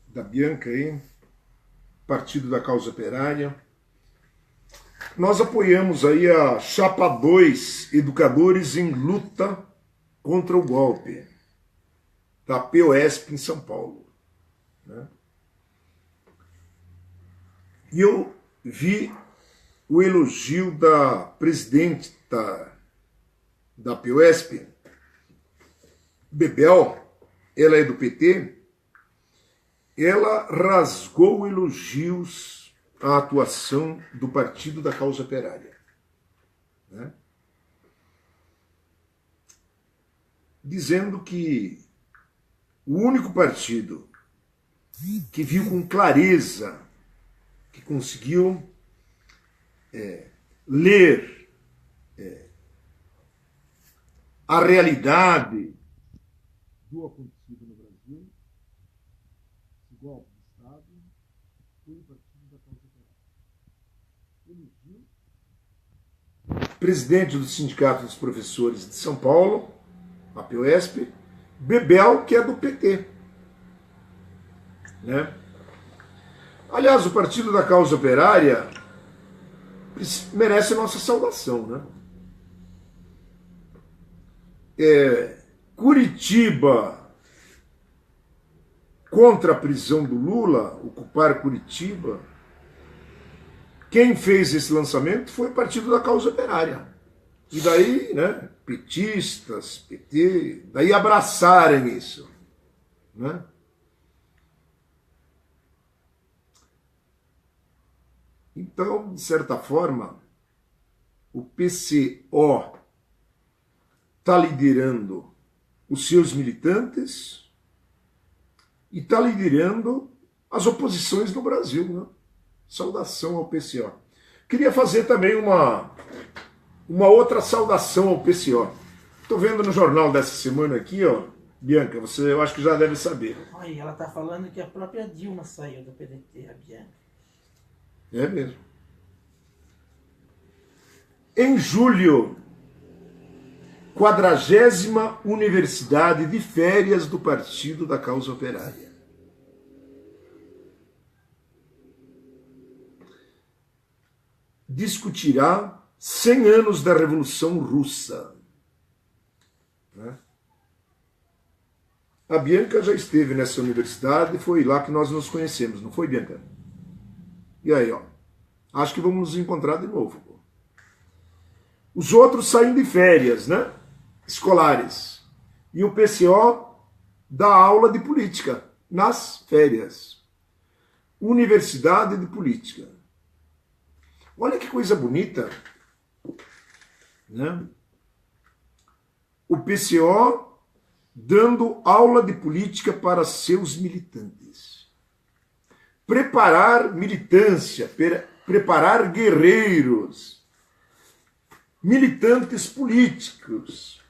Da Bianca aí, Partido da Causa Operária. Nós apoiamos aí a Chapa 2, Educadores em Luta contra o Golpe, da POSP em São Paulo. Né? E eu vi o elogio da presidente da POSP, Bebel, ela é do PT, ela rasgou elogios à atuação do Partido da Causa Operária. Né? Dizendo que o único partido que viu com clareza, que conseguiu ler a realidade do acontecido no Brasil, o golpe de Estado, foi o Partido da Causa Operária. Elogio presidente do Sindicato dos Professores de São Paulo, a POSP, Bebel, que é do PT. Né? Aliás, o Partido da Causa Operária merece a nossa saudação, né? Curitiba contra a prisão do Lula, ocupar Curitiba, quem fez esse lançamento foi o Partido da Causa Operária. E daí, né, petistas, PT, daí abraçarem isso. Né? Então, de certa forma, o PCO está liderando os seus militantes e está liderando as oposições no Brasil. Né? Saudação ao PCO. Queria fazer também uma outra saudação ao PCO. Estou vendo no jornal dessa semana aqui, ó, Bianca, eu acho que já deve saber. Aí, ela está falando que a própria Dilma saiu do PDT, a Bianca. É mesmo. Em julho, 40ª Universidade de Férias do Partido da Causa Operária. Discutirá 100 anos da Revolução Russa. Né? A Bianca já esteve nessa universidade, foi lá que nós nos conhecemos, não foi, Bianca? E aí, ó, acho que vamos nos encontrar de novo. Pô. Os outros saem de férias, né? Escolares. E o PCO dá aula de política nas férias. Universidade de Política. Olha que coisa bonita, né? O PCO dando aula de política para seus militantes. Preparar militância, preparar guerreiros, militantes políticos.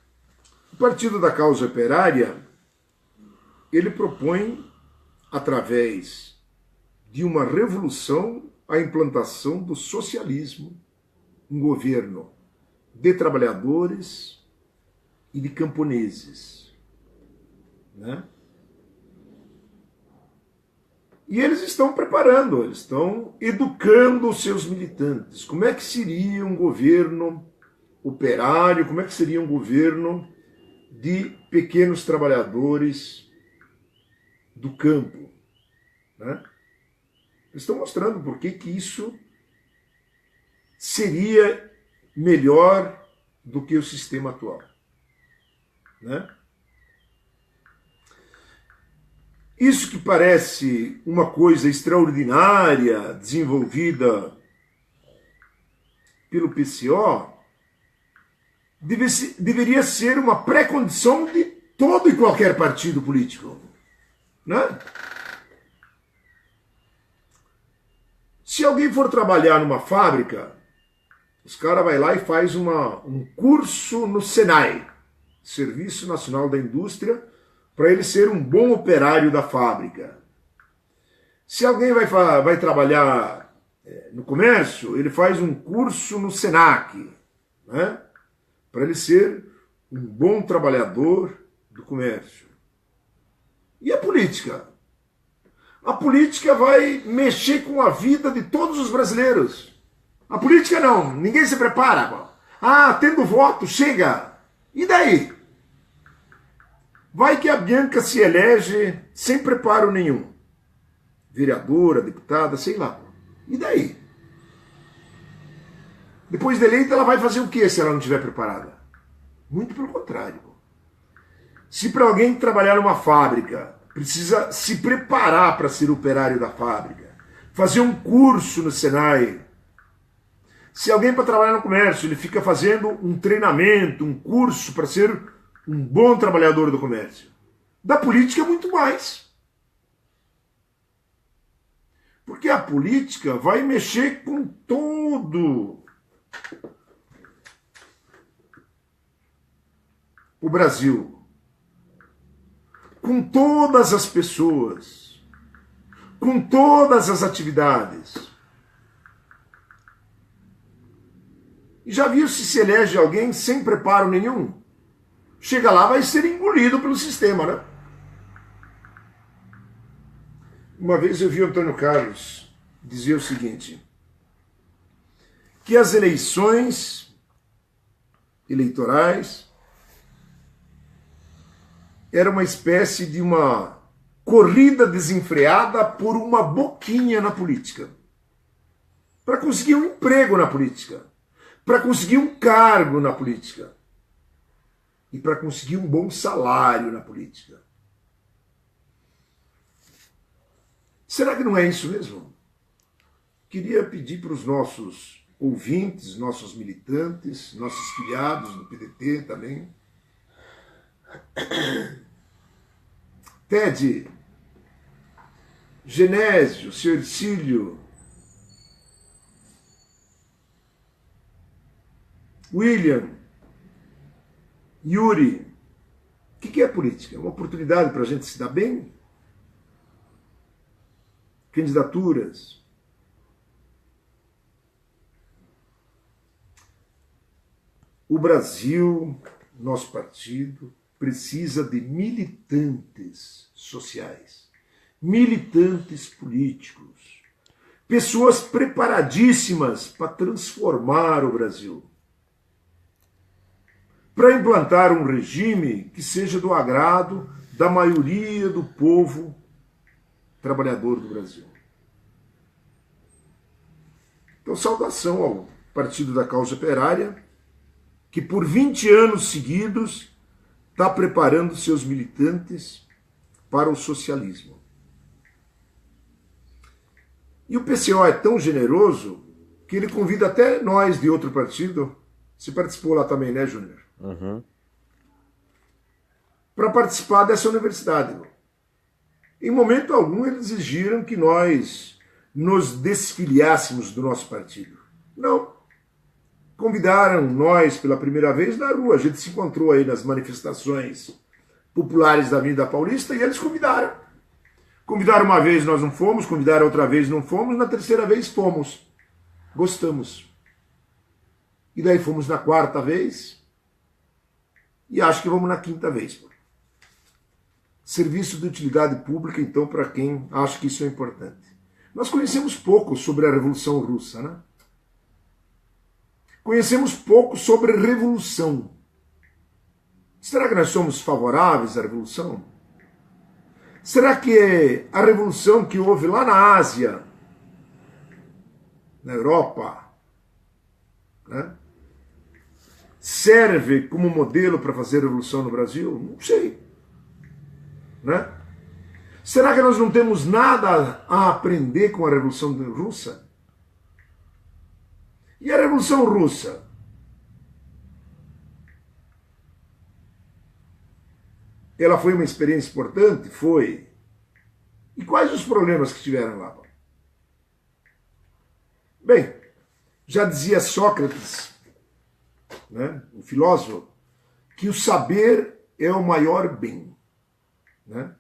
O Partido da Causa Operária, ele propõe, através de uma revolução, a implantação do socialismo, um governo de trabalhadores e de camponeses. Né? E eles estão preparando, eles estão educando os seus militantes. Como é que seria um governo operário, como é que seria um governo de pequenos trabalhadores do campo, né? Eles estão mostrando por que isso seria melhor do que o sistema atual, né? Isso que parece uma coisa extraordinária desenvolvida pelo PCO deveria ser uma pré-condição de todo e qualquer partido político, né? Se alguém for trabalhar numa fábrica, os caras vão lá e faz um curso no Senai, Serviço Nacional da Indústria, para ele ser um bom operário da fábrica. Se alguém vai trabalhar no comércio, ele faz um curso no Senac, né? Para ele ser um bom trabalhador do comércio. E a política? A política vai mexer com a vida de todos os brasileiros. A política não, ninguém se prepara. Ah, tendo voto, chega. E daí? Vai que a Bianca se elege sem preparo nenhum. Vereadora, deputada, sei lá. E daí? Depois de eleita, ela vai fazer o quê se ela não estiver preparada? Muito pelo contrário. Se para alguém trabalhar numa fábrica, precisa se preparar para ser operário da fábrica, fazer um curso no Senai. Se alguém para trabalhar no comércio, ele fica fazendo um treinamento, um curso para ser um bom trabalhador do comércio. Da política é muito mais. Porque a política vai mexer com todo o Brasil, com todas as pessoas, com todas as atividades. E já viu se elege alguém sem preparo nenhum? Chega lá, vai ser engolido pelo sistema, né? Uma vez eu vi o Antônio Carlos dizer o seguinte, que as eleições eleitorais era uma espécie de uma corrida desenfreada por uma boquinha na política. Para conseguir um emprego na política. Para conseguir um cargo na política. E para conseguir um bom salário na política. Será que não é isso mesmo? Queria pedir para os nossos ouvintes, nossos militantes, nossos filiados do PDT também. Ted, Genésio, Sr. Ercílio, William, Yuri, o que é política? É uma oportunidade para a gente se dar bem? Candidaturas. O Brasil, nosso partido, precisa de militantes sociais, militantes políticos, pessoas preparadíssimas para transformar o Brasil, para implantar um regime que seja do agrado da maioria do povo trabalhador do Brasil. Então, saudação ao Partido da Causa Operária, que por 20 anos seguidos está preparando seus militantes para o socialismo. E o PCO é tão generoso que ele convida até nós de outro partido. Você participou lá também, né, Júnior? Uhum. Para participar dessa universidade. Em momento algum eles exigiram que nós nos desfiliássemos do nosso partido. Não. Convidaram nós pela primeira vez na rua. A gente se encontrou aí nas manifestações populares da Avenida Paulista e eles convidaram. Convidaram uma vez, nós não fomos. Convidaram outra vez, não fomos. Na terceira vez, fomos. Gostamos. E daí fomos na quarta vez. E acho que vamos na quinta vez. Serviço de utilidade pública, então, para quem acha que isso é importante. Nós conhecemos pouco sobre a Revolução Russa, né? Conhecemos pouco sobre revolução. Será que nós somos favoráveis à revolução? Será que a revolução que houve lá na Ásia, na Europa, né, serve como modelo para fazer revolução no Brasil? Não sei. Né? Será que nós não temos nada a aprender com a Revolução Russa? E a Revolução Russa? Ela foi uma experiência importante? Foi. E quais os problemas que tiveram lá? Bem, já dizia Sócrates, né, o filósofo, que o saber é o maior bem. Né?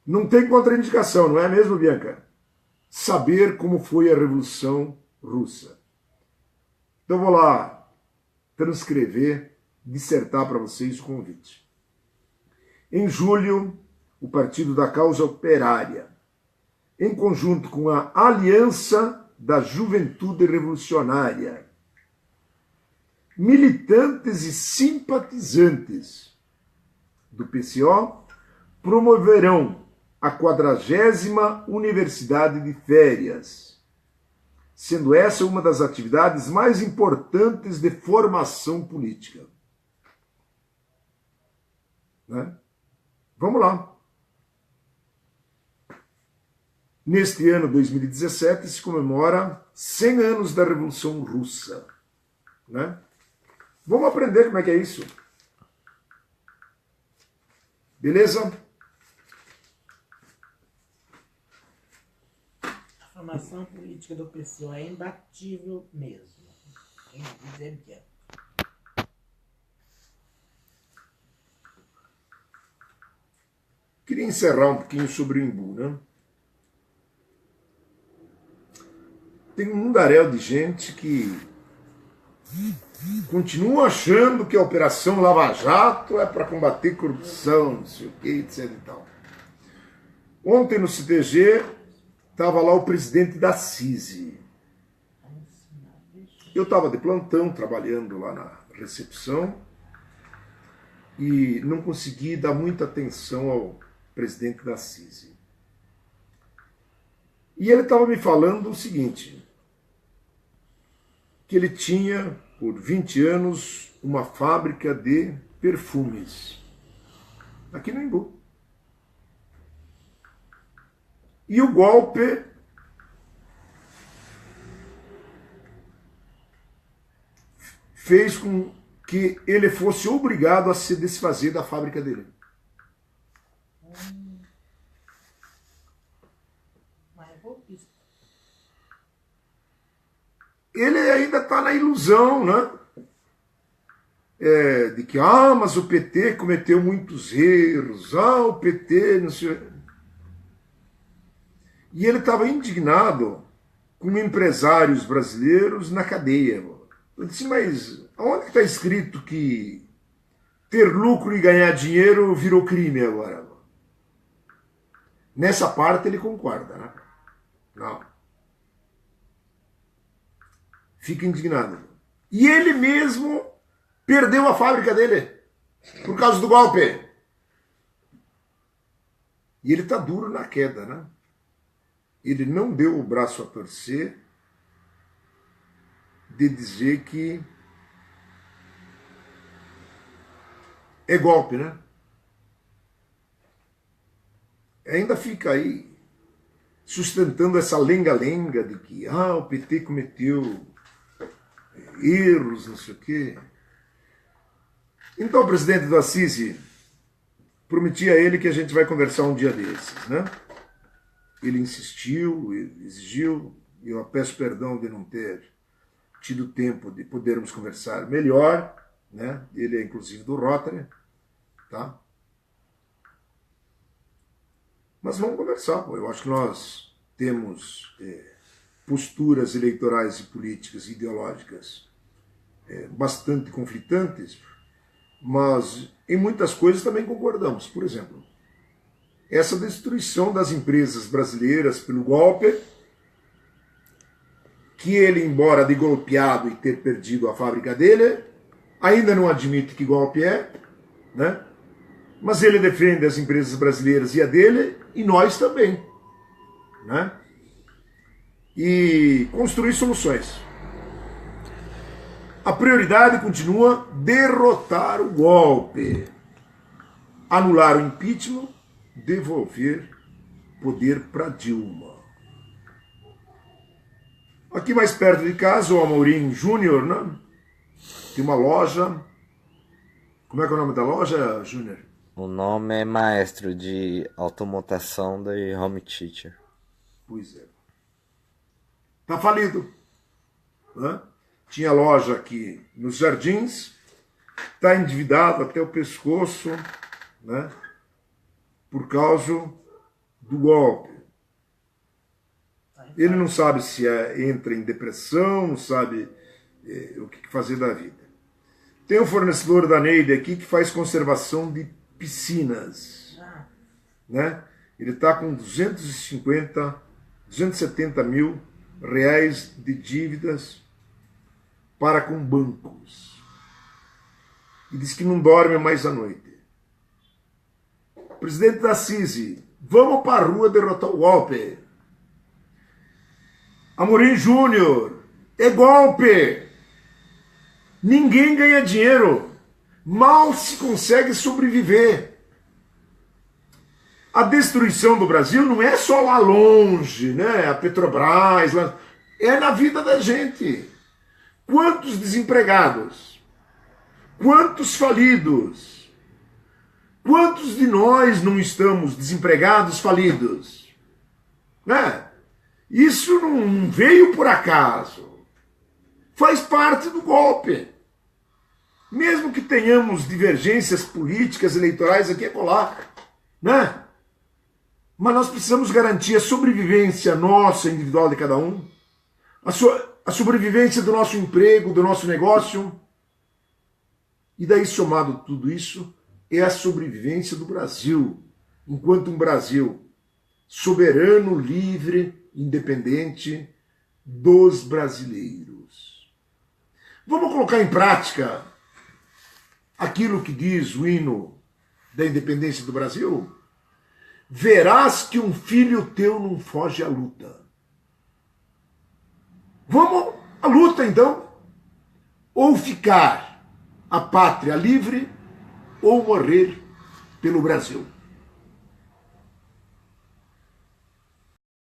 Não tem contraindicação, não é mesmo, Bianca? Saber como foi a Revolução Russa. Então vou lá transcrever, dissertar para vocês o convite. Em julho, o Partido da Causa Operária, em conjunto com a Aliança da Juventude Revolucionária, militantes e simpatizantes do PCO, promoverão a 40ª Universidade de Férias, sendo essa uma das atividades mais importantes de formação política. Né? Vamos lá. Neste ano 2017 se comemora 100 anos da Revolução Russa. Né? Vamos aprender como é que é isso. Beleza? A formação política do PCO é imbatível mesmo. Quem dizer que é. Queria encerrar um pouquinho sobre o Imbu, né? Tem um mundaréu de gente que continua achando que a Operação Lava Jato é para combater corrupção, não sei o que, etc e tal. Ontem no CTG estava lá o presidente da CISI. Eu estava de plantão, trabalhando lá na recepção, e não consegui dar muita atenção ao presidente da CISI. E ele estava me falando o seguinte, que ele tinha, por 20 anos, uma fábrica de perfumes, aqui no Imbu. E o golpe fez com que ele fosse obrigado a se desfazer da fábrica dele. Ele ainda está na ilusão, né? De que, mas o PT cometeu muitos erros, o PT, não sei. E ele estava indignado com empresários brasileiros na cadeia. Eu disse, mas onde está escrito que ter lucro e ganhar dinheiro virou crime agora? Nessa parte ele concorda, né? Não. Fica indignado. E ele mesmo perdeu a fábrica dele por causa do golpe. E ele está duro na queda, né? Ele não deu o braço a torcer de dizer que é golpe, né? Ainda fica aí sustentando essa lenga-lenga de que o PT cometeu erros, não sei o quê. Então o presidente do Assisi prometi a ele que a gente vai conversar um dia desses, né? Ele insistiu, exigiu, e eu peço perdão de não ter tido tempo de podermos conversar melhor, né? Ele é inclusive do Rotary, tá? Mas vamos conversar, pô. Eu acho que nós temos posturas eleitorais e políticas e ideológicas bastante conflitantes, mas em muitas coisas também concordamos. Por exemplo, essa destruição das empresas brasileiras pelo golpe, que ele, embora de golpeado e ter perdido a fábrica dele, ainda não admite que golpe é, né? Mas ele defende as empresas brasileiras e a dele, e nós também, né? E construir soluções. A prioridade continua derrotar o golpe, anular o impeachment, devolver poder para Dilma. Aqui mais perto de casa, o Amorim Júnior, né? Tem uma loja. Como é que é o nome da loja, Júnior? O nome é Maestro, de automontação da Home Teacher. Pois é. Tá falido, né? Tinha loja aqui nos Jardins, está endividado até o pescoço, né? Por causa do golpe. Ele não sabe se entra em depressão, não sabe o que fazer da vida. Tem um fornecedor da Neide aqui que faz conservação de piscinas, né? Ele está com 270 mil reais de dívidas para com bancos. E diz que não dorme mais à noite. Presidente da CISI, vamos para a rua derrotar o golpe. Amorim Júnior, é golpe. Ninguém ganha dinheiro. Mal se consegue sobreviver. A destruição do Brasil não é só lá longe, né? A Petrobras, lá... é na vida da gente. Quantos desempregados? Quantos falidos? Quantos de nós não estamos desempregados, falidos? Né? Isso não veio por acaso. Faz parte do golpe. Mesmo que tenhamos divergências políticas, eleitorais aqui e acolá, né? Mas nós precisamos garantir a sobrevivência nossa, individual de cada um, a sobrevivência do nosso emprego, do nosso negócio. E daí, somado tudo isso, é a sobrevivência do Brasil, enquanto um Brasil soberano, livre, independente dos brasileiros. Vamos colocar em prática aquilo que diz o hino da independência do Brasil? Verás que um filho teu não foge à luta. Vamos à luta, então. Ou ficar a pátria livre, ou morrer pelo Brasil.